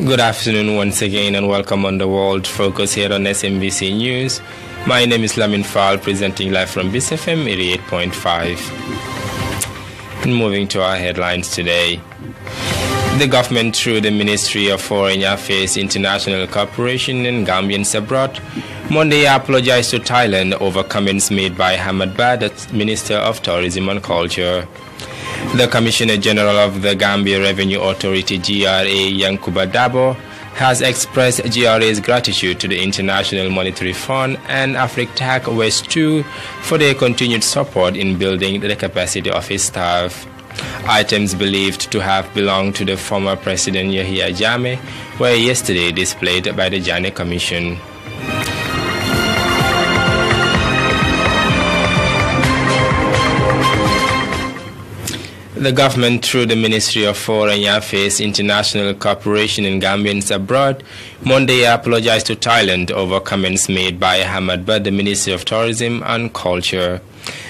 Good afternoon once again and welcome on the World Focus here on SMBC News. My name is Lamin Faal, presenting live from BSFM 88.5. And moving to our headlines today. The government, through the Ministry of Foreign Affairs, International Cooperation and Gambians Abroad, Monday apologized to Thailand over comments made by Hamad Bad, the Minister of Tourism and Culture. The Commissioner General of the Gambia Revenue Authority, GRA, Yankuba Dabo, has expressed GRA's gratitude to the International Monetary Fund and AfricTac West 2 for their continued support in building the capacity of its staff. Items believed to have belonged to the former President Yahya Jammeh were yesterday displayed by the Jammeh Commission. The government, through the Ministry of Foreign Affairs, International Cooperation and Gambians Abroad, Monday apologized to Thailand over comments made by Hamad Bad, the Ministry of Tourism and Culture.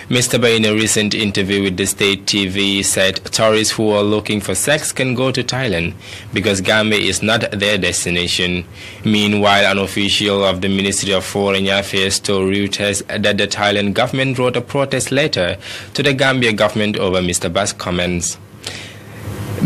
Mr. Ba, in a recent interview with the state TV, said tourists who are looking for sex can go to Thailand because Gambia is not their destination. Meanwhile, an official of the Ministry of Foreign Affairs told Reuters that the Thailand government wrote a protest letter to the Gambia government over Mr. Ba's comments.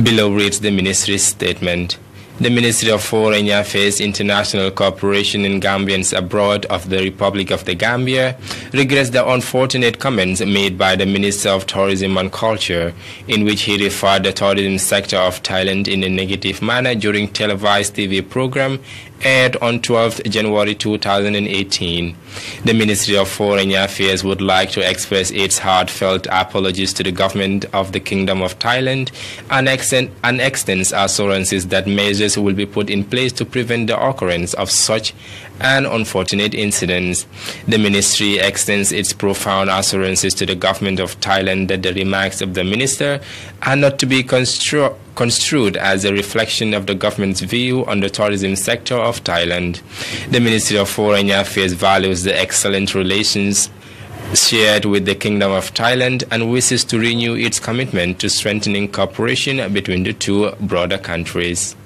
Below reads the ministry's statement. The Ministry of Foreign Affairs, International Cooperation and Gambians Abroad of the Republic of the Gambia regrets the unfortunate comments made by the Minister of Tourism and Culture, in which he referred the tourism sector of Thailand in a negative manner during televised TV program aired on 12th January 2018. The Ministry of Foreign Affairs would like to express its heartfelt apologies to the government of the Kingdom of Thailand and extends assurances that measures will be put in place to prevent the occurrence of such an unfortunate incidents. The ministry extends its profound assurances to the government of Thailand that the remarks of the minister are not to be construed as a reflection of the government's view on the tourism sector of Thailand. The Ministry of Foreign Affairs values the excellent relations shared with the Kingdom of Thailand and wishes to renew its commitment to strengthening cooperation between the two broader countries.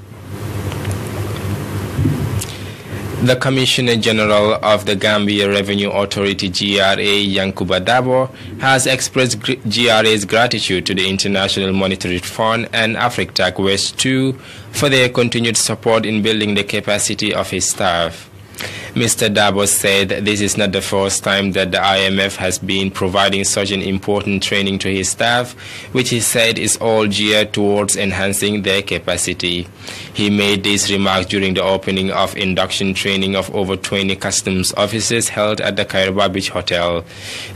The Commissioner General of the Gambia Revenue Authority, GRA, Yankuba Dabo, has expressed GRA's gratitude to the International Monetary Fund and AfricTac West 2 for their continued support in building the capacity of his staff. Mr. Dabo said this is not the first time that the IMF has been providing such an important training to his staff, which he said is all geared towards enhancing their capacity. He made these remarks during the opening of induction training of over 20 customs officers held at the Kairouba Beach Hotel.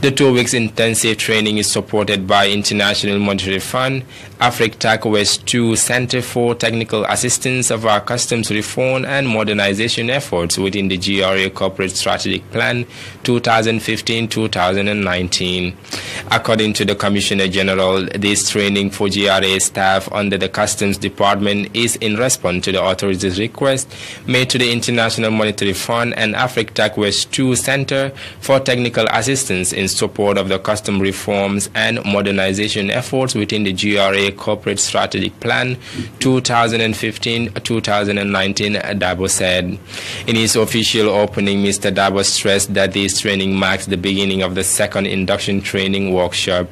The 2 weeks intensive training is supported by International Monetary Fund, AfricTac West 2 Center for Technical Assistance of our Customs Reform and Modernization efforts within the GRA Corporate Strategic Plan 2015-2019. According to the Commissioner General, this training for GRA staff under the Customs Department is in response to the authorities' request made to the International Monetary Fund and AfricTac West 2 Center for Technical Assistance in support of the custom reforms and modernization efforts within the GRA Corporate Strategic Plan 2015-2019, Dabo said. In his official opening, Mr. Dabo stressed that this training marks the beginning of the second induction training workshop.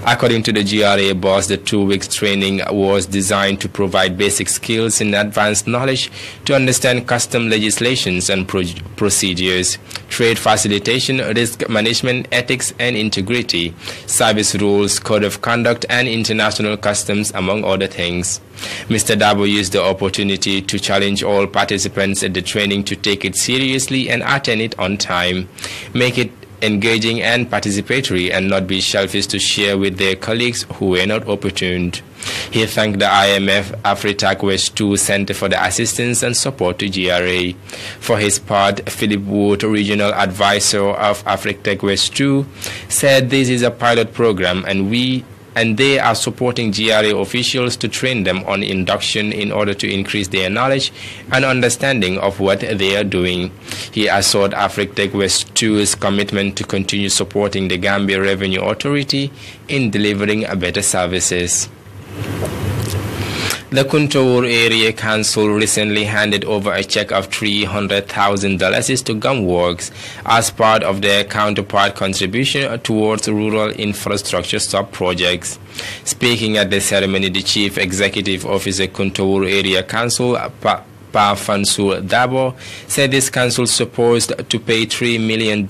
According to the GRA boss, the 2 weeks training was designed to provide basic skills and advanced knowledge to understand custom legislations and procedures, trade facilitation, risk management, ethics and integrity, service rules, code of conduct, and international customs, among other things. Mr. Dabo used the opportunity to challenge all participants at the training to take it seriously and attend it on time, make it engaging and participatory, and not be selfish to share with their colleagues who were not opportuned. He thanked the IMF AfricTac West 2 Center for the assistance and support to GRA. For his part, Philip Wood, Regional Advisor of AfricTac West 2, said this is a pilot program and they are supporting GRA officials to train them on induction in order to increase their knowledge and understanding of what they are doing. He assured AfricTac West 2's commitment to continue supporting the Gambia Revenue Authority in delivering better services. The Kuntour Area Council recently handed over a check of $300,000 to Gumworks as part of their counterpart contribution towards rural infrastructure sub-projects. Speaking at the ceremony, the Chief Executive Officer Kuntour Area Council, Fansu Dabo, said this council is supposed to pay $3 million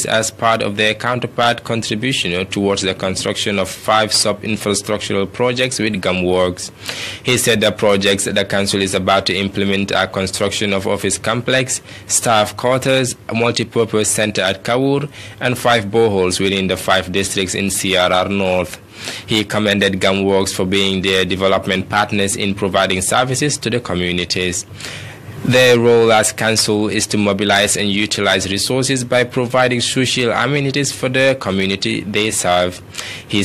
as part of their counterpart contribution towards the construction of 5 sub-infrastructural projects with Gumworks. He said the projects the council is about to implement are construction of office complex, staff quarters, a multi-purpose center at Kawur, and 5 boreholes within the 5 districts in CRR North. He commended Gumworks for being their development partners in providing services to the communities. Their role as council is to mobilize and utilize resources by providing social amenities for the community they serve. He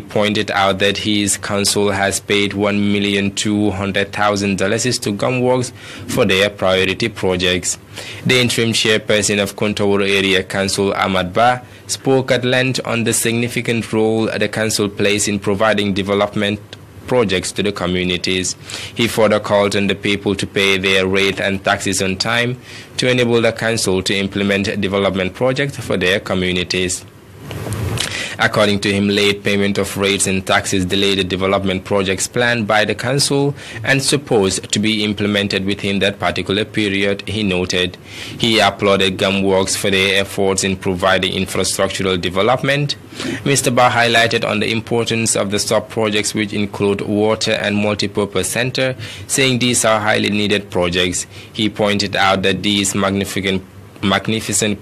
pointed out that his council has paid $1,200,000 to Gumworks for their priority projects. The interim chairperson of Kuntour Area Council, Ahmad Ba, spoke at length on the significant role the council plays in providing development projects to the communities. He further called on the people to pay their rate and taxes on time to enable the council to implement development projects for their communities. According to him, late payment of rates and taxes delayed the development projects planned by the council and supposed to be implemented within that particular period, he noted. He applauded Gumworks for their efforts in providing infrastructural development. Mr. Ba highlighted on the importance of the sub-projects, which include water and multi-purpose center, saying these are highly needed projects. He pointed out that these magnificent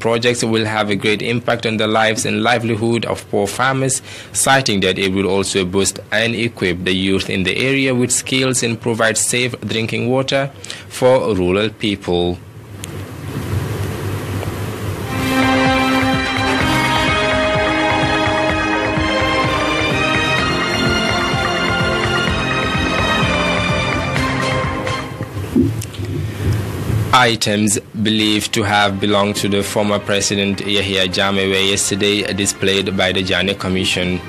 projects will have a great impact on the lives and livelihood of poor farmers, citing that it will also boost and equip the youth in the area with skills and provide safe drinking water for rural people. Items believed to have belonged to the former President Yahya Jammeh were yesterday displayed by the Jammeh Commission.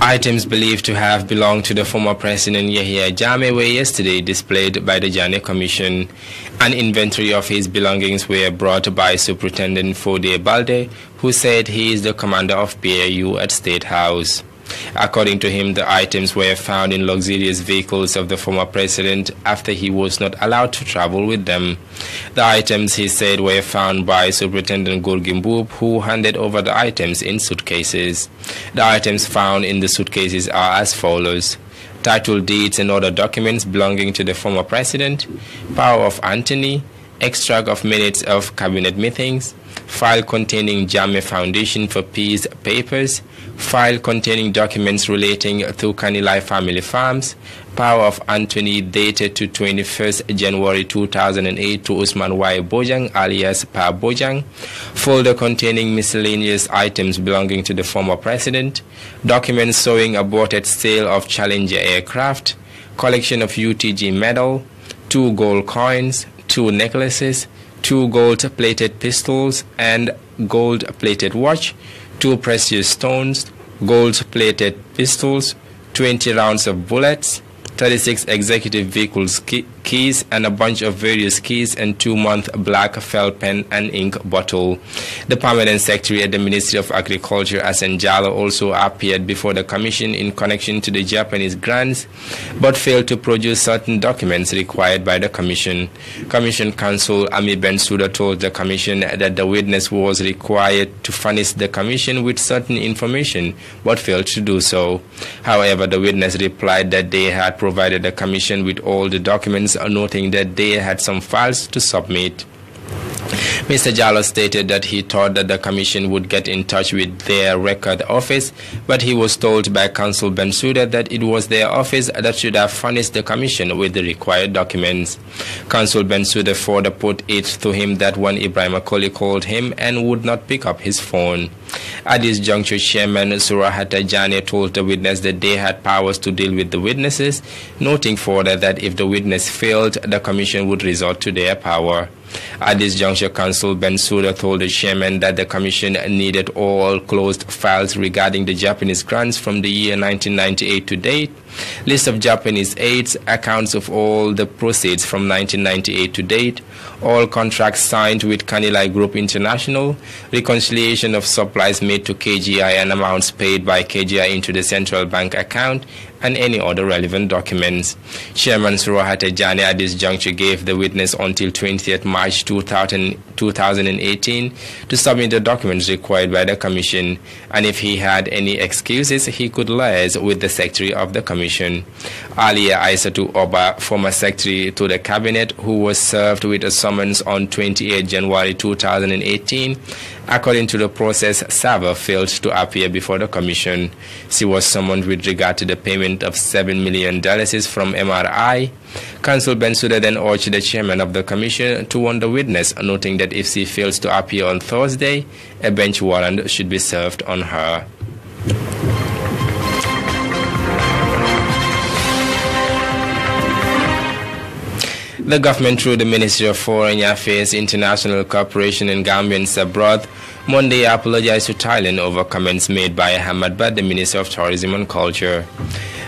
Items believed to have belonged to the former President Yahya Jammeh were yesterday displayed by the Jammeh Commission. An inventory of his belongings were brought by Superintendent Fode Balde, who said he is the commander of PAU at State House. According to him, the items were found in luxurious vehicles of the former president after he was not allowed to travel with them. The items, he said, were found by Superintendent Gorgimbub, who handed over the items in suitcases. The items found in the suitcases are as follows: title deeds and other documents belonging to the former president, power of attorney, extract of minutes of cabinet meetings, file containing Jammeh Foundation for Peace papers, file containing documents relating to Kanilai family farms, power of attorney dated to 21st January 2008 to Usman Y. Bojang alias Pa Bojang, folder containing miscellaneous items belonging to the former president, documents showing aborted sale of Challenger aircraft, collection of UTG medal, 2 gold coins, 2 necklaces, 2 gold-plated pistols and gold-plated watch, 2 precious stones, gold-plated pistols, 20 rounds of bullets, 36 executive vehicles keys and a bunch of various keys, and 2-month black felt pen and ink bottle. The permanent secretary at the Ministry of Agriculture, Asen Jalo, also appeared before the commission in connection to the Japanese grants, but failed to produce certain documents required by the commission. Commission counsel Ami Bensouda told the commission that the witness was required to furnish the commission with certain information, but failed to do so. However, the witness replied that they had provided the commission with all the documents, noting that they had some files to submit. Mr. Jallo stated that he thought that the commission would get in touch with their record office, but he was told by Counsel Bensouda that it was their office that should have furnished the commission with the required documents. Counsel Bensouda further put it to him that when Ibrahim Akoli called him and would not pick up his phone. At this juncture, Chairman Surahata Jane told the witness that they had powers to deal with the witnesses, noting further that if the witness failed, the Commission would resort to their power. At this juncture, Counsel Bensouda told the chairman that the Commission needed all closed files regarding the Japanese grants from the year 1998 to date, list of Japanese aids, accounts of all the proceeds from 1998 to date, all contracts signed with Kanilai Group International, reconciliation of supplies made to KGI and amounts paid by KGI into the central bank account, and any other relevant documents. Chairman Surahate Jane at this juncture gave the witness until 20th March 2018 to submit the documents required by the Commission, and if he had any excuses, he could liaise with the Secretary of the Commission. Earlier, Aissatou Oba, former Secretary to the Cabinet, who was served with a summons on 28 January 2018, according to the process server, failed to appear before the Commission. She was summoned with regard to the payment of $7 million from MRI. Counsel Bensouda then urged the chairman of the Commission to warn the witness, noting that if she fails to appear on Thursday, a bench warrant should be served on her. The government, through the Ministry of Foreign Affairs, International Cooperation and Gambians Abroad, Monday apologized to Thailand over comments made by Ahmad Bad, the Minister of Tourism and Culture.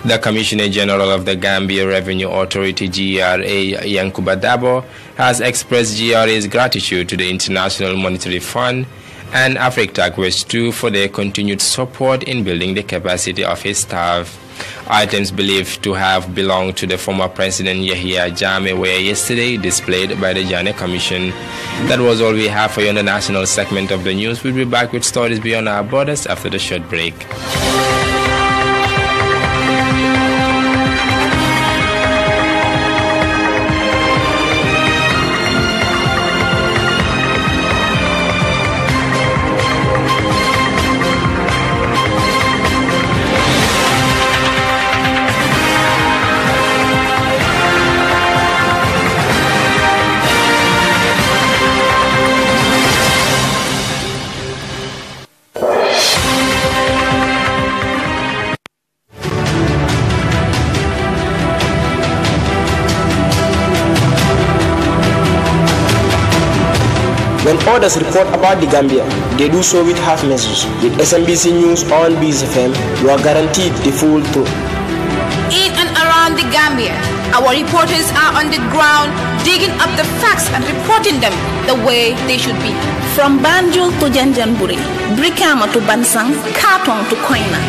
The Commissioner General of the Gambia Revenue Authority, GRA, Yankuba Dabo, has expressed GRA's gratitude to the International Monetary Fund and Africa West 2 for their continued support in building the capacity of his staff. Items believed to have belonged to the former President Yahya Jammeh were yesterday displayed by the Janneh Commission. That was all we have for you on the national segment of the news. We'll be back with stories beyond our borders after the short break. When others report about the Gambia, they do so with half measures. With SMBC News on BSFM, you are guaranteed the full truth. In and around the Gambia, our reporters are on the ground, digging up the facts and reporting them the way they should be. From Banjul to Janjanburi, Brikama to Bansang, Katong to Koina.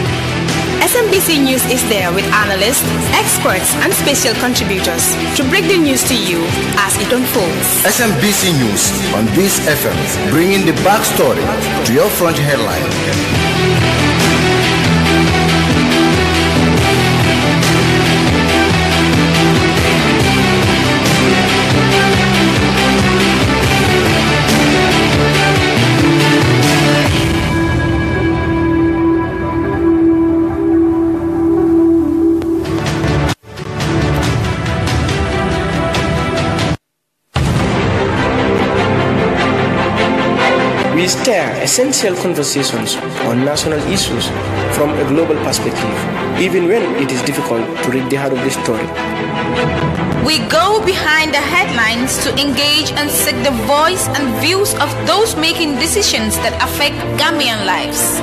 SMBC News is there with analysts, experts, and special contributors to break the news to you as it unfolds. SMBC News on Beast FM, bringing the backstory to your front headline. We steer essential conversations on national issues from a global perspective, even when it is difficult to read the heart of the story. We go behind the headlines to engage and seek the voice and views of those making decisions that affect Gambian lives.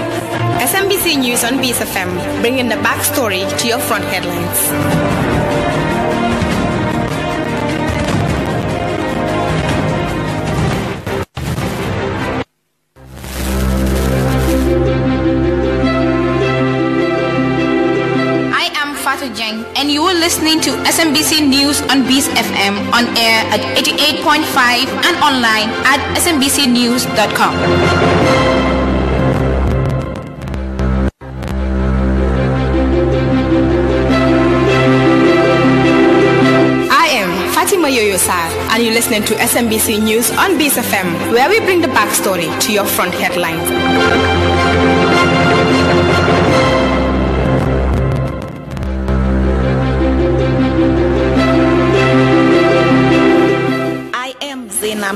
SMBC News on Beast FM, bringing the backstory to your front headlines. And you are listening to SMBC News on Beast FM, on air at 88.5 and online at smbcnews.com. I am Fatima Yoyosar, and you're listening to SMBC News on Beast FM, where we bring the backstory to your front headlines.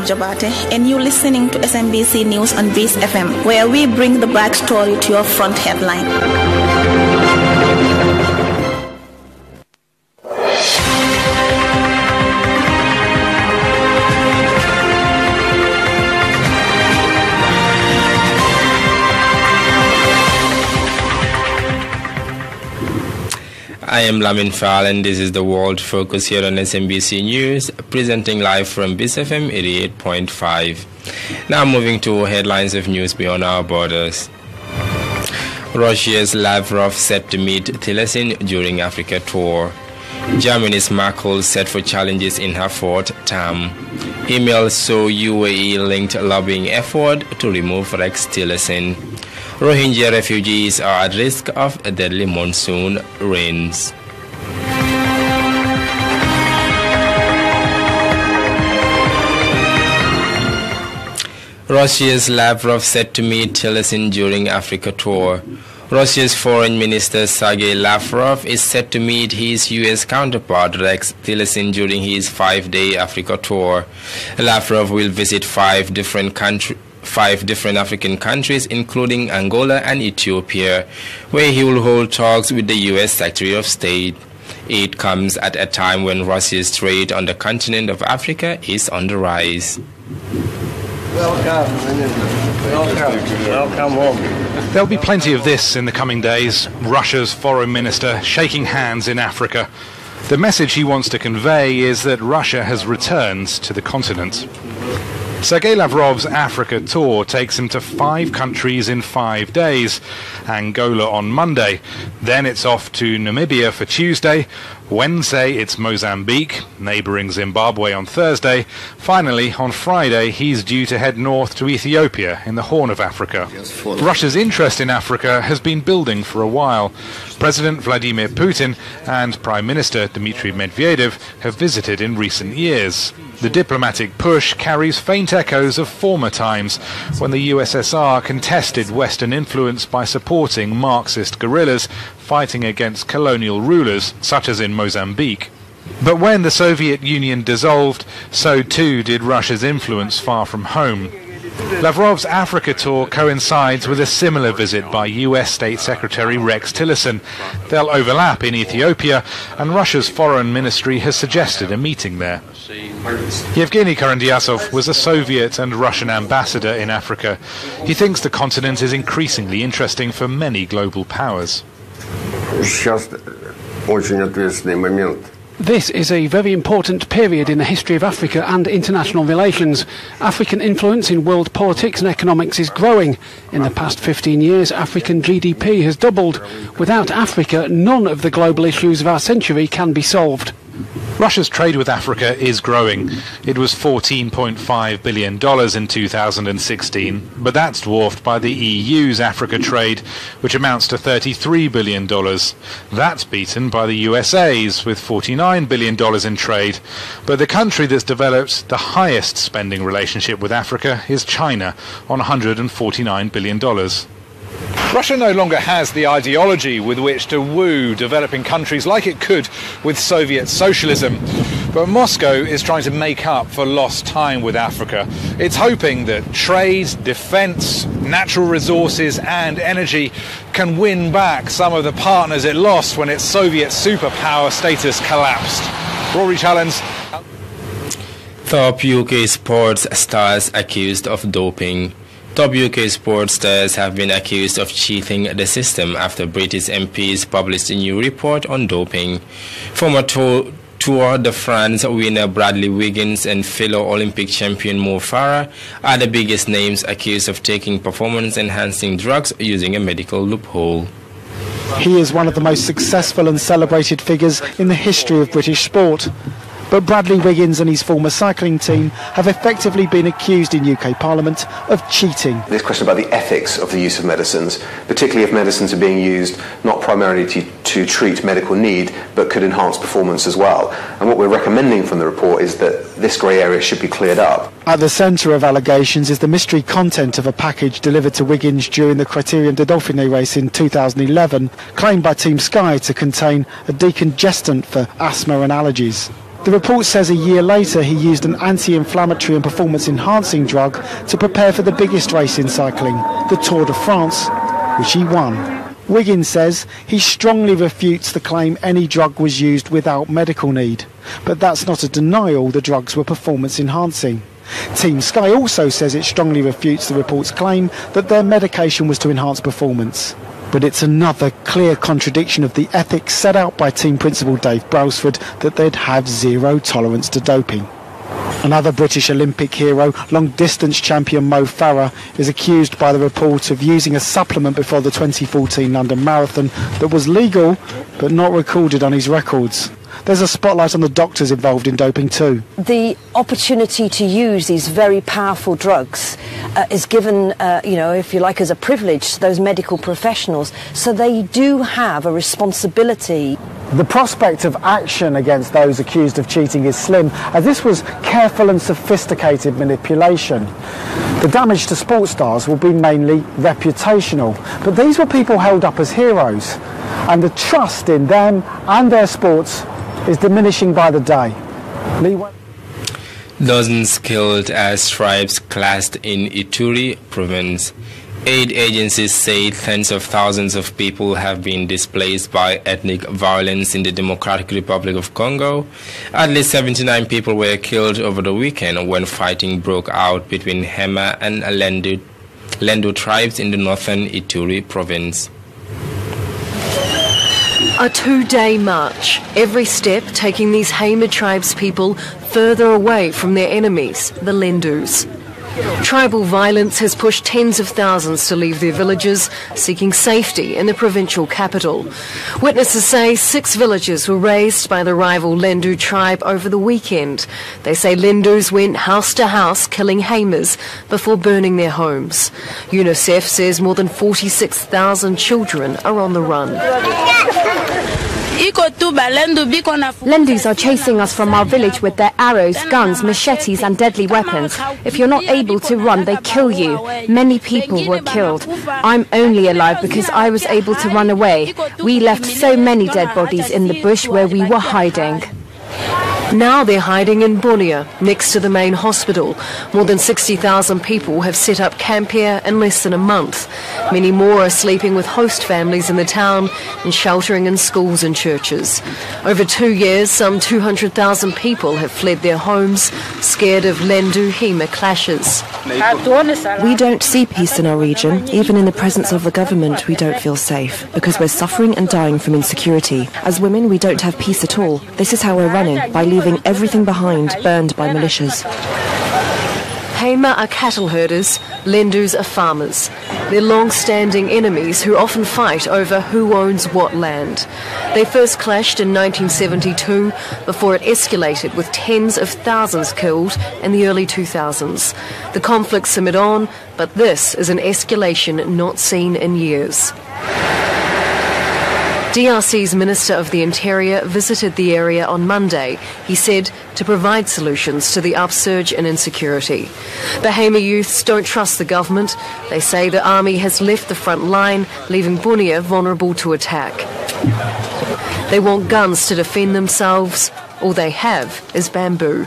Jabate, and you're listening to SMBC News on Base FM, where we bring the backstory to your front headline. I am Lamin Faal, and this is the World Focus here on SMBC News, presenting live from Base FM 88.5. Now moving to headlines of news beyond our borders. Russia's Lavrov set to meet Tillerson during Africa tour. Germany's Merkel set for challenges in her fourth term. Emails show UAE-linked lobbying effort to remove Rex Tillerson. Rohingya refugees are at risk of deadly monsoon rains. Russia's Lavrov set to meet Tillerson during Africa tour. Russia's Foreign Minister Sergei Lavrov is set to meet his U.S. counterpart Rex Tillerson during his 5-day Africa tour. Lavrov will visit five different African countries, including Angola and Ethiopia, where he will hold talks with the U.S. Secretary of State. It comes at a time when Russia's trade on the continent of Africa is on the rise. Welcome home. There'll be plenty of this in the coming days. Russia's foreign minister shaking hands in Africa. The message he wants to convey is that Russia has returned to the continent. Sergei Lavrov's Africa tour takes him to 5 countries in 5 days. Angola on Monday. Then it's off to Namibia for Tuesday. Wednesday it's Mozambique, neighbouring Zimbabwe on Thursday. Finally, on Friday, he's due to head north to Ethiopia in the Horn of Africa. Russia's interest in Africa has been building for a while. President Vladimir Putin and Prime Minister Dmitry Medvedev have visited in recent years. The diplomatic push carries faint echoes of former times, when the USSR contested Western influence by supporting Marxist guerrillas fighting against colonial rulers, such as in Mozambique. But when the Soviet Union dissolved, so too did Russia's influence far from home. Lavrov's Africa tour coincides with a similar visit by US State Secretary Rex Tillerson. They'll overlap in Ethiopia, and Russia's foreign ministry has suggested a meeting there. Yevgeny Karandiasov was a Soviet and Russian ambassador in Africa. He thinks the continent is increasingly interesting for many global powers. This is a very important period in the history of Africa and international relations. African influence in world politics and economics is growing. In the past 15 years, African GDP has doubled. Without Africa, none of the global issues of our century can be solved. Russia's trade with Africa is growing. It was $14.5 billion in 2016, but that's dwarfed by the EU's Africa trade, which amounts to $33 billion. That's beaten by the USA's, with $49 billion in trade. But the country that's developed the highest spending relationship with Africa is China, on $149 billion. Russia no longer has the ideology with which to woo developing countries like it could with Soviet socialism. But Moscow is trying to make up for lost time with Africa. It's hoping that trade, defence, natural resources and energy can win back some of the partners it lost when its Soviet superpower status collapsed. Rory Challens. Top UK sports stars accused of doping. Top UK sports stars have been accused of cheating the system after British MPs published a new report on doping. Former Tour de France winner Bradley Wiggins and fellow Olympic champion Mo Farah are the biggest names accused of taking performance-enhancing drugs using a medical loophole. He is one of the most successful and celebrated figures in the history of British sport. But Bradley Wiggins and his former cycling team have effectively been accused in UK Parliament of cheating. This question about the ethics of the use of medicines, particularly if medicines are being used not primarily to treat medical need, but could enhance performance as well. And what we're recommending from the report is that this grey area should be cleared up. At the centre of allegations is the mystery content of a package delivered to Wiggins during the Criterium de Dauphiné race in 2011, claimed by Team Sky to contain a decongestant for asthma and allergies. The report says a year later he used an anti-inflammatory and performance-enhancing drug to prepare for the biggest race in cycling, the Tour de France, which he won. Wiggins says he strongly refutes the claim any drug was used without medical need, but that's not a denial the drugs were performance-enhancing. Team Sky also says it strongly refutes the report's claim that their medication was to enhance performance. But it's another clear contradiction of the ethics set out by team principal Dave Brailsford that they'd have zero tolerance to doping. Another British Olympic hero, long-distance champion Mo Farah, is accused by the report of using a supplement before the 2014 London Marathon that was legal but not recorded on his records. There's a spotlight on the doctors involved in doping too. The opportunity to use these very powerful drugs is given, if you like, as a privilege to those medical professionals, so they do have a responsibility. The prospect of action against those accused of cheating is slim, as this was careful and sophisticated manipulation. The damage to sports stars will be mainly reputational, but these were people held up as heroes, and the trust in them and their sports is diminishing by the day. Dozens killed as tribes clashed in Ituri province. Aid agencies say tens of thousands of people have been displaced by ethnic violence in the Democratic Republic of Congo. At least 79 people were killed over the weekend when fighting broke out between Hema and Lendu tribes in the northern Ituri province. A two-day march, every step taking these Hema tribes people further away from their enemies, the Lendus. Tribal violence has pushed tens of thousands to leave their villages, seeking safety in the provincial capital. Witnesses say 6 villages were razed by the rival Lendu tribe over the weekend. They say Lendus went house to house killing Hemas before burning their homes. UNICEF says more than 46,000 children are on the run. Lendus are chasing us from our village with their arrows, guns, machetes and deadly weapons. If you're not able to run, they kill you. Many people were killed. I'm only alive because I was able to run away. We left so many dead bodies in the bush where we were hiding. Now they're hiding in Bunia, next to the main hospital. More than 60,000 people have set up camp here in less than a month. Many more are sleeping with host families in the town and sheltering in schools and churches. Over 2 years, some 200,000 people have fled their homes, scared of Lendu-Hema clashes. We don't see peace in our region. Even in the presence of the government, we don't feel safe, because we're suffering and dying from insecurity. As women, we don't have peace at all. This is how we're running, by leaving everything behind, burned by militias. Hema are cattle herders, Lendus are farmers. They're long-standing enemies who often fight over who owns what land. They first clashed in 1972 before it escalated with tens of thousands killed in the early 2000s. The conflict simmered on, but this is an escalation not seen in years. DRC's Minister of the Interior visited the area on Monday, he said, to provide solutions to the upsurge in insecurity. The Hema youths don't trust the government. They say the army has left the front line, leaving Bunia vulnerable to attack. They want guns to defend themselves. All they have is bamboo.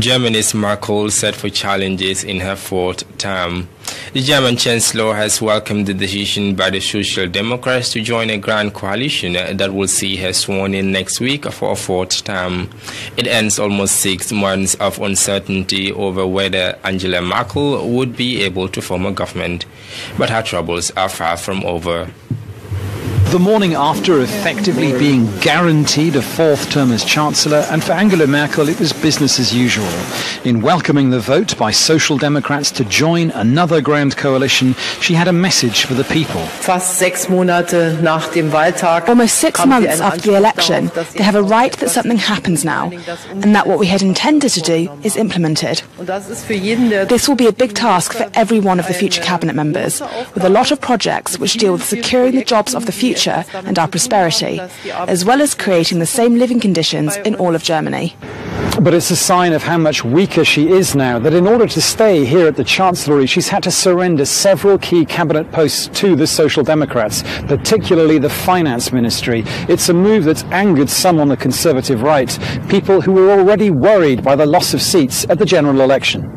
Germany's Merkel set for challenges in her 4th term. The German Chancellor has welcomed the decision by the Social Democrats to join a grand coalition that will see her sworn in next week for a 4th term. It ends almost 6 months of uncertainty over whether Angela Merkel would be able to form a government. But her troubles are far from over. The morning after effectively being guaranteed a 4th term as Chancellor, and for Angela Merkel it was business as usual. In welcoming the vote by Social Democrats to join another grand coalition, she had a message for the people. Almost 6 months after the election, they have a right that something happens now, and that what we had intended to do is implemented. This will be a big task for every one of the future cabinet members, with a lot of projects which deal with securing the jobs of the future future and our prosperity, as well as creating the same living conditions in all of Germany. But it's a sign of how much weaker she is now that in order to stay here at the Chancellery, she's had to surrender several key cabinet posts to the Social Democrats, particularly the Finance Ministry. It's a move that's angered some on the Conservative right, people who were already worried by the loss of seats at the general election.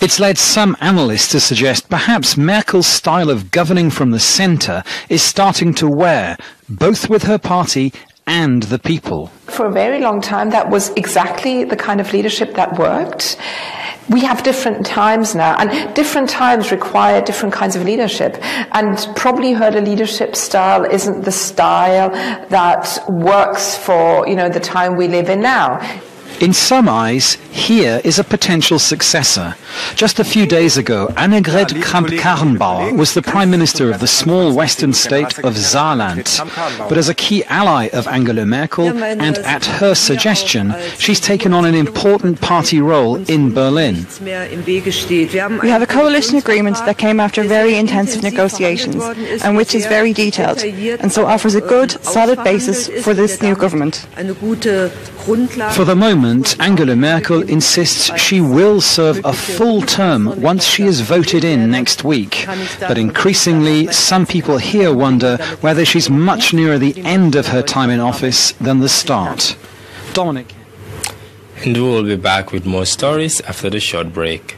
It's led some analysts to suggest perhaps Merkel's style of governing from the centre is starting to wear, both with her party and the people. For a very long time, that was exactly the kind of leadership that worked. We have different times now, and different times require different kinds of leadership. And probably her leadership style isn't the style that works for, the time we live in now. In some eyes, here is a potential successor. Just a few days ago, Annegret Kramp-Karrenbauer was the Prime Minister of the small western state of Saarland. But as a key ally of Angela Merkel, and at her suggestion, she's taken on an important party role in Berlin. We have a coalition agreement that came after very intensive negotiations, and which is very detailed, and so offers a good, solid basis for this new government. For the moment, Angela Merkel insists she will serve a full term once she is voted in next week. But increasingly, some people here wonder whether she's much nearer the end of her time in office than the start. Dominic. And we will be back with more stories after the short break.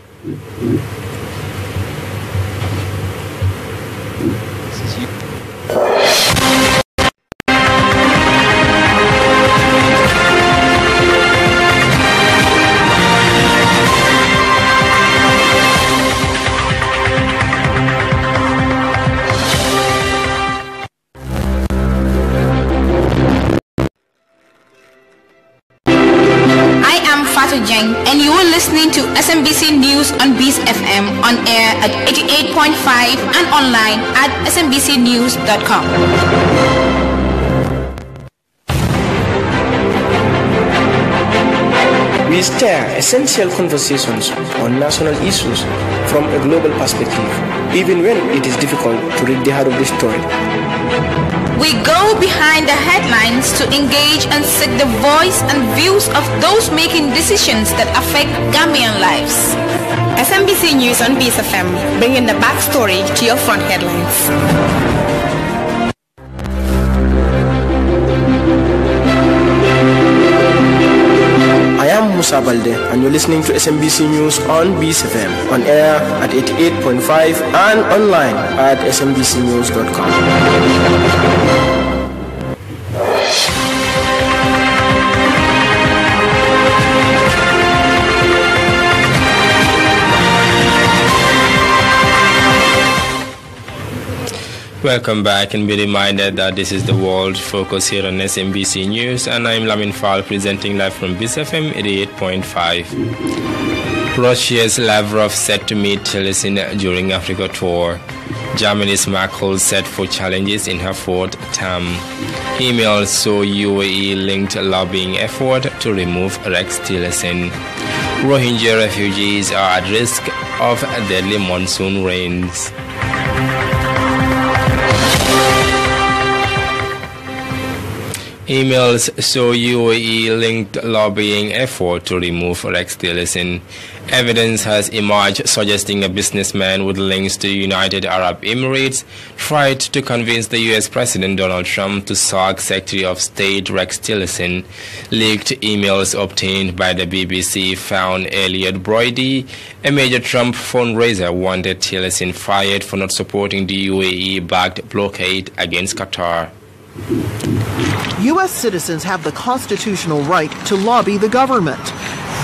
And you are listening to SMBC News on Beast FM on air at 88.5 and online at smbcnews.com. We stir essential conversations on national issues from a global perspective, even when it is difficult to read the heart of the story. We go behind the headlines to engage and seek the voice and views of those making decisions that affect Gambian lives. SMBC News on Beast FM, bringing the backstory to your front headlines. I am Musa Balde, and you're listening to SMBC News on Beast FM, on air at 88.5 and online at smbcnews.com. Welcome back, and be reminded that this is the World Focus here on SMBC News, and I'm Lamin Faal presenting live from BSFM 88.5. Russia's Lavrov set to meet Tillerson during Africa tour. Germany's Merkel set for challenges in her fourth term. Emails show UAE-linked lobbying effort to remove Rex Tillerson. Rohingya refugees are at risk of deadly monsoon rains. Emails show UAE-linked lobbying effort to remove Rex Tillerson. Evidence has emerged suggesting a businessman with links to United Arab Emirates tried to convince the U.S. President Donald Trump to sack Secretary of State Rex Tillerson. Leaked emails obtained by the BBC found Elliot Brody, a major Trump fundraiser, wanted Tillerson fired for not supporting the UAE-backed blockade against Qatar. U.S. citizens have the constitutional right to lobby the government,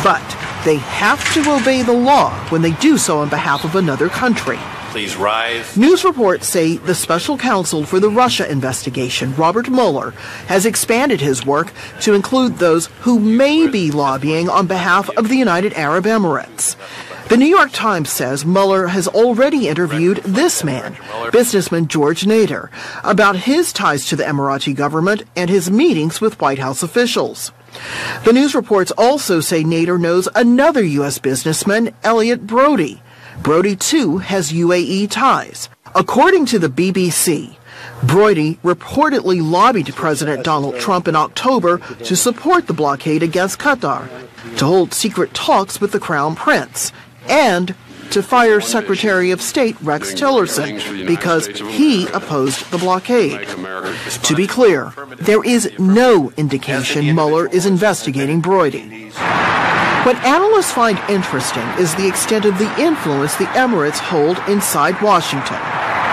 but they have to obey the law when they do so on behalf of another country. Please rise. News reports say the special counsel for the Russia investigation, Robert Mueller, has expanded his work to include those who may be lobbying on behalf of the United Arab Emirates. The New York Times says Mueller has already interviewed this man, businessman George Nader, about his ties to the Emirati government and his meetings with White House officials. The news reports also say Nader knows another U.S. businessman, Elliot Brody. Brody, too, has UAE ties. According to the BBC, Brody reportedly lobbied President Donald Trump in October to support the blockade against Qatar, to hold secret talks with the Crown Prince, and to fire Secretary of State Rex Tillerson because he opposed the blockade. To be clear, there is no indication Mueller is investigating Brody. What analysts find interesting is the extent of the influence the Emirates hold inside Washington.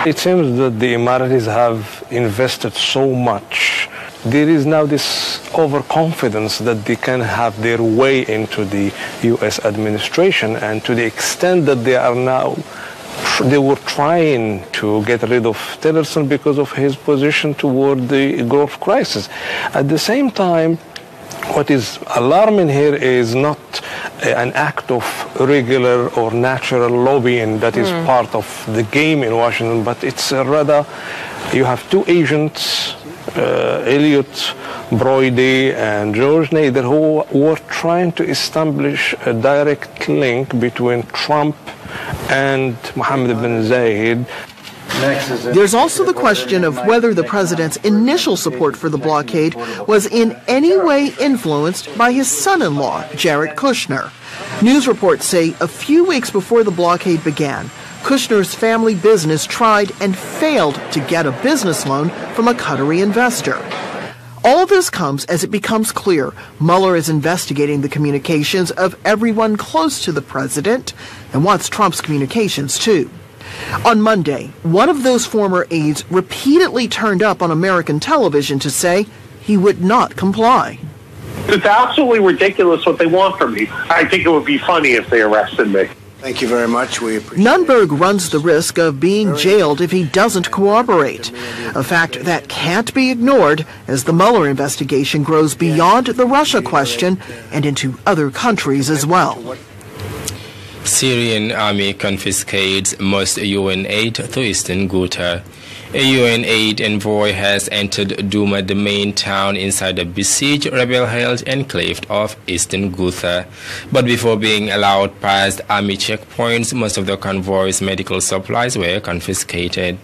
It seems that the Emiratis have invested so much. There is now this overconfidence that they can have their way into the U.S. administration, and to the extent that they were trying to get rid of Tillerson because of his position toward the Gulf crisis. At the same time, what is alarming here is not an act of regular or natural lobbying that is part of the game in Washington, but it's rather you have two agents, Elliot Brody and George Nader, who were trying to establish a direct link between Trump and Mohammed bin Zayed. There's also the question of whether the president's initial support for the blockade was in any way influenced by his son-in-law, Jared Kushner. News reports say a few weeks before the blockade began, Kushner's family business tried and failed to get a business loan from a Qatari investor. All this comes as it becomes clear Mueller is investigating the communications of everyone close to the president and wants Trump's communications too. On Monday, one of those former aides repeatedly turned up on American television to say he would not comply. It's absolutely ridiculous what they want from me. I think it would be funny if they arrested me. Thank you very much. We appreciate Nunberg runs the risk of being jailed if he doesn't cooperate, a fact that can't be ignored as the Mueller investigation grows beyond the Russia question and into other countries as well. Syrian army confiscates most UN aid to Eastern Ghouta. A UN aid envoy has entered Douma, the main town inside the besieged rebel-held enclave of Eastern Ghouta. But before being allowed past army checkpoints, most of the convoy's medical supplies were confiscated.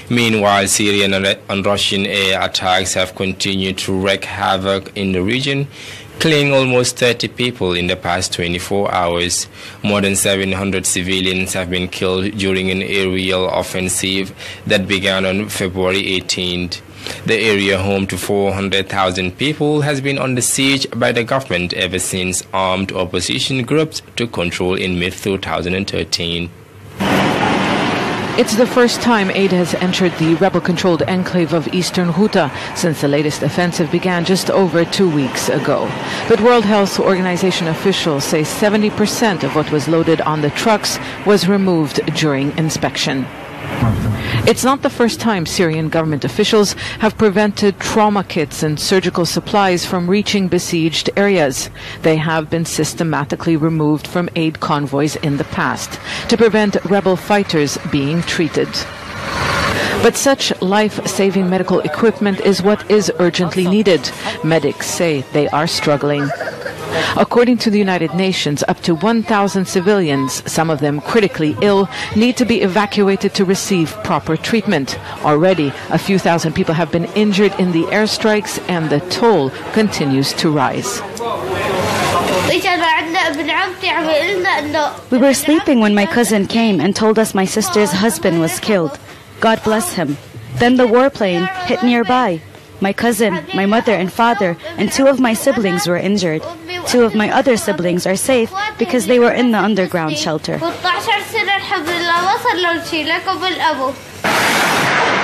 Meanwhile, Syrian and Russian air attacks have continued to wreak havoc in the region, killing almost 30 people in the past 24 hours. More than 700 civilians have been killed during an aerial offensive that began on February 18th. The area, home to 400,000 people, has been under siege by the government ever since armed opposition groups took control in mid-2013. It's the first time aid has entered the rebel-controlled enclave of Eastern Ghouta since the latest offensive began just over 2 weeks ago. But World Health Organization officials say 70% of what was loaded on the trucks was removed during inspection. It's not the first time Syrian government officials have prevented trauma kits and surgical supplies from reaching besieged areas. They have been systematically removed from aid convoys in the past to prevent rebel fighters being treated. But such life-saving medical equipment is what is urgently needed. Medics say they are struggling. According to the United Nations, up to 1,000 civilians, some of them critically ill, need to be evacuated to receive proper treatment. Already, a few thousand people have been injured in the airstrikes, and the toll continues to rise. We were sleeping when my cousin came and told us my sister's husband was killed. God bless him. Then the warplane hit nearby. My cousin, my mother and father, and 2 of my siblings were injured. 2 of my other siblings are safe because they were in the underground shelter.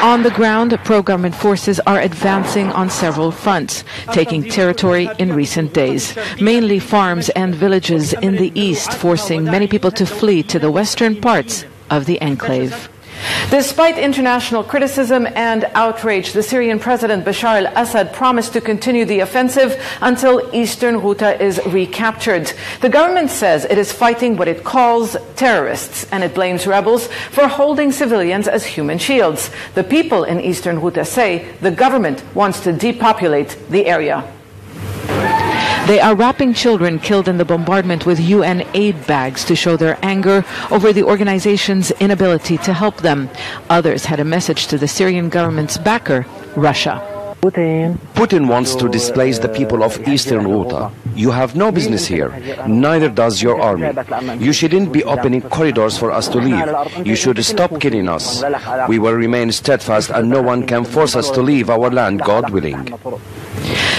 On the ground, pro-government forces are advancing on several fronts, taking territory in recent days, mainly farms and villages in the east, forcing many people to flee to the western parts of the enclave. Despite international criticism and outrage, the Syrian President Bashar al-Assad promised to continue the offensive until Eastern Ghouta is recaptured. The government says it is fighting what it calls terrorists, and it blames rebels for holding civilians as human shields. The people in Eastern Ghouta say the government wants to depopulate the area. They are wrapping children killed in the bombardment with UN aid bags to show their anger over the organization's inability to help them. Others had a message to the Syrian government's backer, Russia. Putin wants to displace the people of Eastern Ghouta. You have no business here. Neither does your army. You shouldn't be opening corridors for us to leave. You should stop killing us. We will remain steadfast and no one can force us to leave our land, God willing.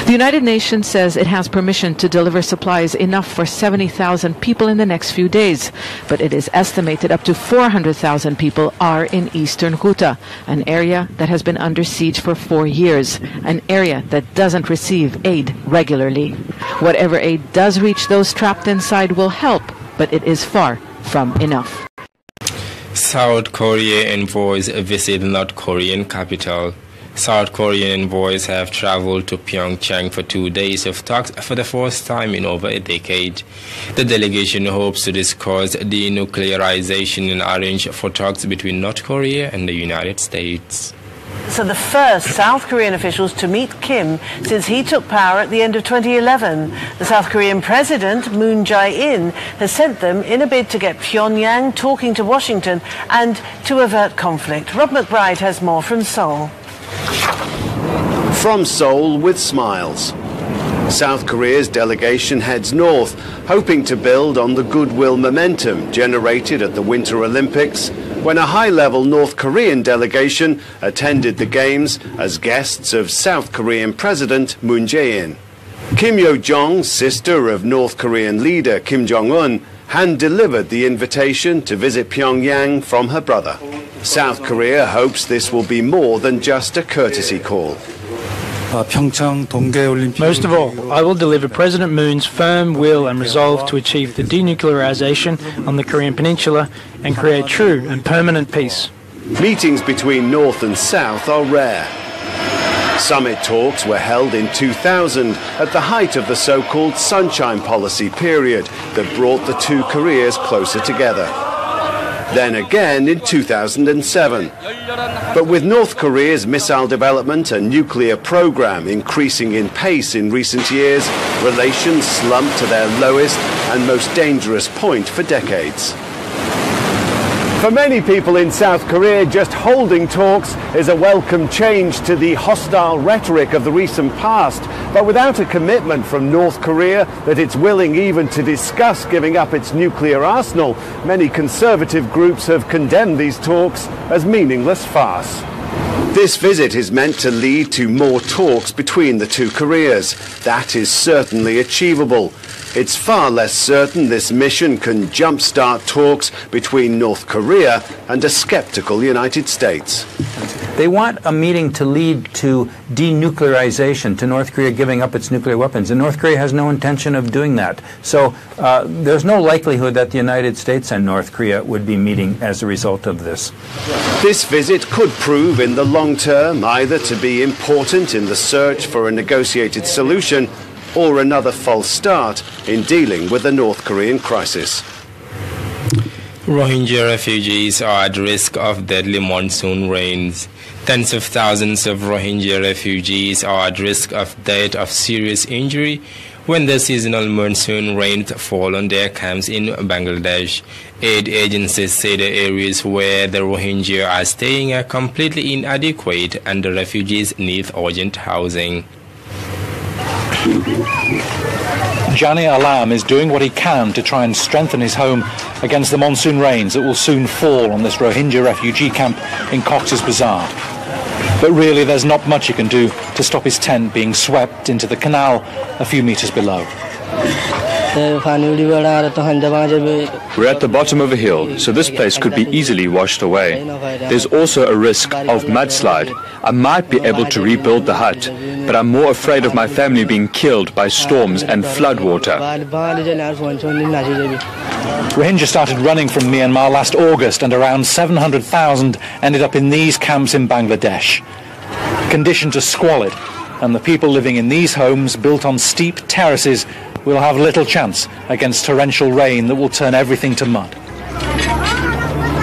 The United Nations says it has permission to deliver supplies enough for 70,000 people in the next few days, but it is estimated up to 400,000 people are in Eastern Ghouta, an area that has been under siege for 4 years, an area that doesn't receive aid regularly. Whatever aid does reach those trapped inside will help, but it is far from enough. South Korea envoys visit North Korean capital. South Korean envoys have traveled to Pyeongchang for 2 days of talks for the first time in over a decade. The delegation hopes to discuss denuclearization and arrange for talks between North Korea and the United States. So the first South Korean officials to meet Kim since he took power at the end of 2011. The South Korean president, Moon Jae-in, has sent them in a bid to get Pyongyang talking to Washington and to avert conflict. Rob McBride has more from Seoul. From Seoul with smiles. South Korea's delegation heads north, hoping to build on the goodwill momentum generated at the Winter Olympics, when a high-level North Korean delegation attended the Games as guests of South Korean President Moon Jae-in. Kim Yo-jong, sister of North Korean leader Kim Jong-un, hand-delivered the invitation to visit Pyongyang from her brother. South Korea hopes this will be more than just a courtesy call. Most of all, I will deliver President Moon's firm will and resolve to achieve the denuclearization on the Korean Peninsula and create true and permanent peace. Meetings between North and South are rare. Summit talks were held in 2000 at the height of the so-called Sunshine Policy period that brought the two Koreas closer together. Then again in 2007. But with North Korea's missile development and nuclear program increasing in pace in recent years, relations slumped to their lowest and most dangerous point for decades. For many people in South Korea, just holding talks is a welcome change to the hostile rhetoric of the recent past, but without a commitment from North Korea that it's willing even to discuss giving up its nuclear arsenal, many conservative groups have condemned these talks as meaningless farce. This visit is meant to lead to more talks between the two Koreas. That is certainly achievable. It's far less certain this mission can jumpstart talks between North Korea and a skeptical United States. They want a meeting to lead to denuclearization, to North Korea giving up its nuclear weapons, and North Korea has no intention of doing that. So there's no likelihood that the United States and North Korea would be meeting as a result of this. This visit could prove in the long term either to be important in the search for a negotiated solution or another false start in dealing with the North Korean crisis. Rohingya refugees are at risk of deadly monsoon rains. Tens of thousands of Rohingya refugees are at risk of death or serious injury when the seasonal monsoon rains fall on their camps in Bangladesh. Aid agencies say the areas where the Rohingya are staying are completely inadequate and the refugees need urgent housing. Jani Alam is doing what he can to try and strengthen his home against the monsoon rains that will soon fall on this Rohingya refugee camp in Cox's Bazar. But really there's not much he can do to stop his tent being swept into the canal a few metres below. We're at the bottom of a hill, so this place could be easily washed away. There's also a risk of mudslide. I might be able to rebuild the hut, but I'm more afraid of my family being killed by storms and floodwater. Rohingya started running from Myanmar last August, and around 700,000 ended up in these camps in Bangladesh. Conditions are squalid, and the people living in these homes built on steep terraces will have little chance against torrential rain that will turn everything to mud.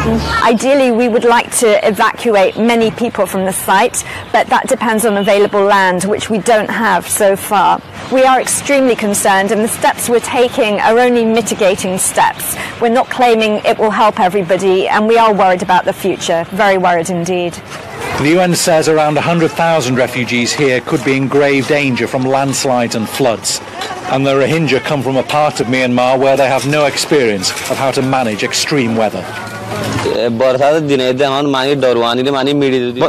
Ideally, we would like to evacuate many people from the site, but that depends on available land, which we don't have so far. We are extremely concerned, and the steps we're taking are only mitigating steps. We're not claiming it will help everybody, and we are worried about the future, very worried indeed. The UN says around 100,000 refugees here could be in grave danger from landslides and floods. And the Rohingya come from a part of Myanmar where they have no experience of how to manage extreme weather. What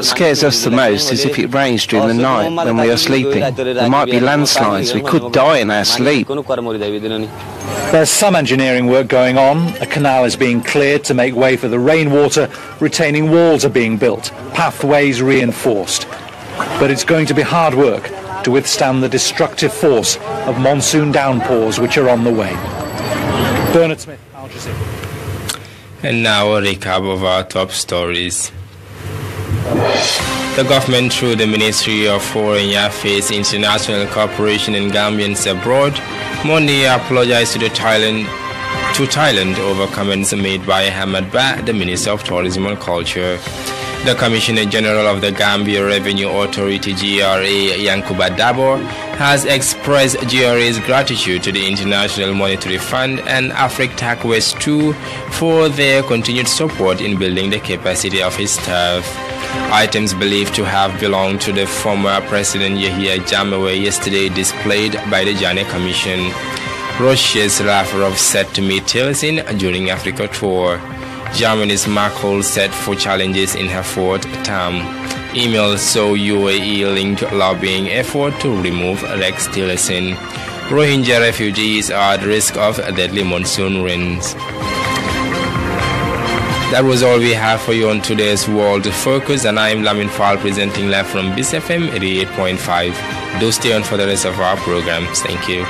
scares us the most is if it rains during the night when we are sleeping. There might be landslides. We could die in our sleep. There's some engineering work going on. A canal is being cleared to make way for the rainwater. Retaining walls are being built. Pathways reinforced. But it's going to be hard work to withstand the destructive force of monsoon downpours which are on the way. Bernard Smith, Al Jazeera. And now a recap of our top stories. The government, through the Ministry of Foreign Affairs, International Cooperation and Gambians Abroad, Monday apologized to Thailand over comments made by Ahmad Ba, the Minister of Tourism and Culture. The Commissioner General of the Gambia Revenue Authority, GRA, Yankuba Dabor, has expressed GRA's gratitude to the International Monetary Fund and AfricTac West 2 for their continued support in building the capacity of its staff. Items believed to have belonged to the former President Yahya Jammeh were yesterday displayed by the Janneh Commission. Russia's Lavrov set to meet Tillerson during Africa tour. Germany's Merkel set for challenges in her fourth term. Emails show UAE-linked lobbying effort to remove Rex Tillerson. Rohingya refugees are at risk of deadly monsoon rains. That was all we have for you on today's World Focus, and I am Lamin Faal presenting live from BIS FM 88.5. Do stay on for the rest of our programs. Thank you.